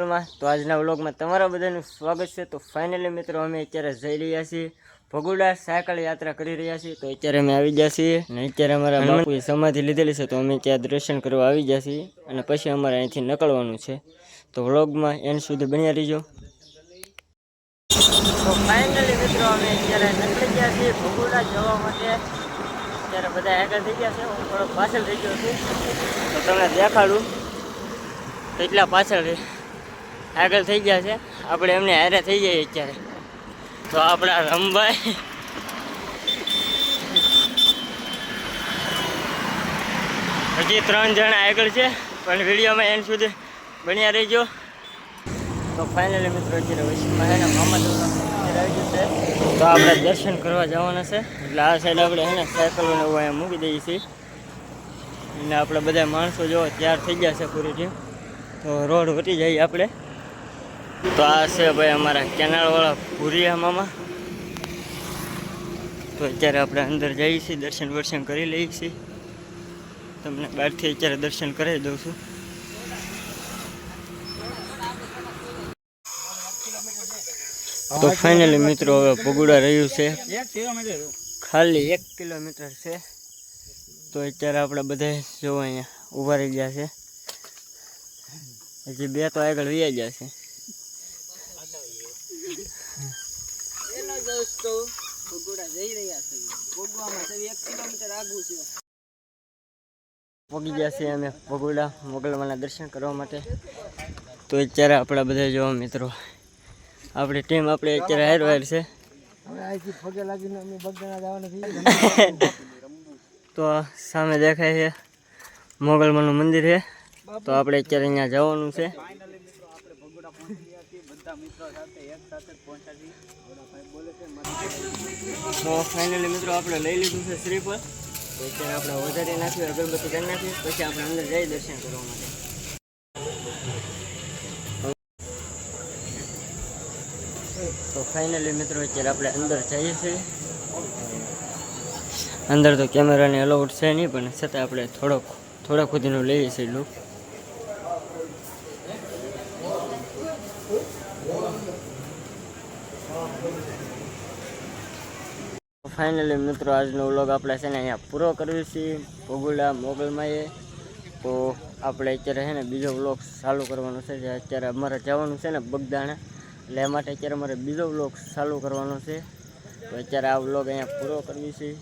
તો આજના વ્લોગમાં તમારા બધાનું સ્વાગત છે। તો ફાઇનલી મિત્રો અમે અત્યારે જઈ રહ્યા છીએ ભગુડા સાયકલ યાત્રા કરી રહ્યા છીએ। તો અત્યારે અમે આવી ગયા છીએ અને અત્યારે અમારા બાપુએ સમાધિ લીધેલી છે, તો અમે ત્યાં દર્શન કરવા આવી ગયા છીએ અને પછી અમારે અહીંથી નીકળવાનું છે। તો વ્લોગમાં એન્ડ સુધી બન્યા રહીજો। તો ફાઇનલી મિત્રો અમે અત્યારે નીકળી ગયા છીએ ભગુડા જવા માટે। અત્યારે બધા આગળ થઈ ગયા છે, હું થોડોક પાછળ થઈ ગયો છું, તો તમને દેખાડું કેટલા પાછળ છે, આગળ થઈ ગયા છે। આપણે એમને હારે થઈ જઈએ અત્યારે। તો આપણા રમભાઈ હજી 3 જણા આગળ છે, પણ વિડીયોમાં એન્ડ સુધી બન્યા રહીજો। તો ફાઇનલી મિત્રો અત્યારે વૈશ્વમાં મામા આવી ગયું છે, તો આપણે દર્શન કરવા જવાના છે। એટલે આ સાઈડ આપણે છે ને સાયકલોને એવું અહીંયા મૂકી દઈએ છીએ અને આપણે બધા માણસો જો તૈયાર થઈ ગયા છે પૂરી ટીમ। તો રોડ વટી જઈએ આપણે। તો આ છે ભાઈ અમારા કેનાલવાળા ભૂરિયા મામા। તો અત્યારે આપણે અંદર જઈએ છીએ, દર્શન કરી લઈએ છીએ। તમને બહારથી અત્યારે દર્શન કરાવી દઉં છું। તો ફાઇનલી મિત્રો હવે ભગુડા રહ્યું છે ખાલી 1 કિલોમીટર છે। તો અત્યારે આપણે બધા જો અહીંયા ઊભા રહી ગયા છે, હજી 2 તો આગળ વયા ગયા છે। દોસ્તો ભગુડા જઈ રહ્યા છે, ભગવામાં 1 કિલોમીટર આગળ છે। પહોંચી ગયા છીએ અમે ભગુડા મોગલમાના દર્શન કરવા માટે। તો અત્યારે આપણા બધા જોવા મિત્રો આપણી ટીમ આપણે અત્યારે હારવાર છે। તો સામે દેખાય છે મોગલમાનું મંદિર છે, તો આપણે અત્યારે અહીંયા જવાનું છે। તો ફાઇનલી મિત્રો આપણે લઈ લીધું છે શ્રીફળ, તો અત્યારે આપણે વધારી નાખીએ, અગરબત્તી કરી નાખીએ, પછી આપણે અંદર જઈ દર્શન કરવા માટે। તો ફાઇનલી મિત્રો અત્યારે આપણે અંદર જઈએ છીએ। અંદર તો કેમેરાની અલાઉડ છે નહીં, પણ છતાં આપણે થોડા સુધીનું લઈએ છીએ લુક। ફાઇનલી મિત્રો આજનો વ્લોગ આપણે છે ને અહીંયા પૂરો કરવી છીએ ભગુડા મોગલમાએ। તો આપણે અત્યારે છે ને બીજો વ્લોગ ચાલુ કરવાનો છે, જે અત્યારે અમારે જવાનું છે ને બગદાણા, એટલે એ માટે અત્યારે અમારે બીજો વ્લોગ ચાલુ કરવાનો છે। તો અત્યારે આ વ્લોગ અહીંયા પૂરો કરવી છીએ।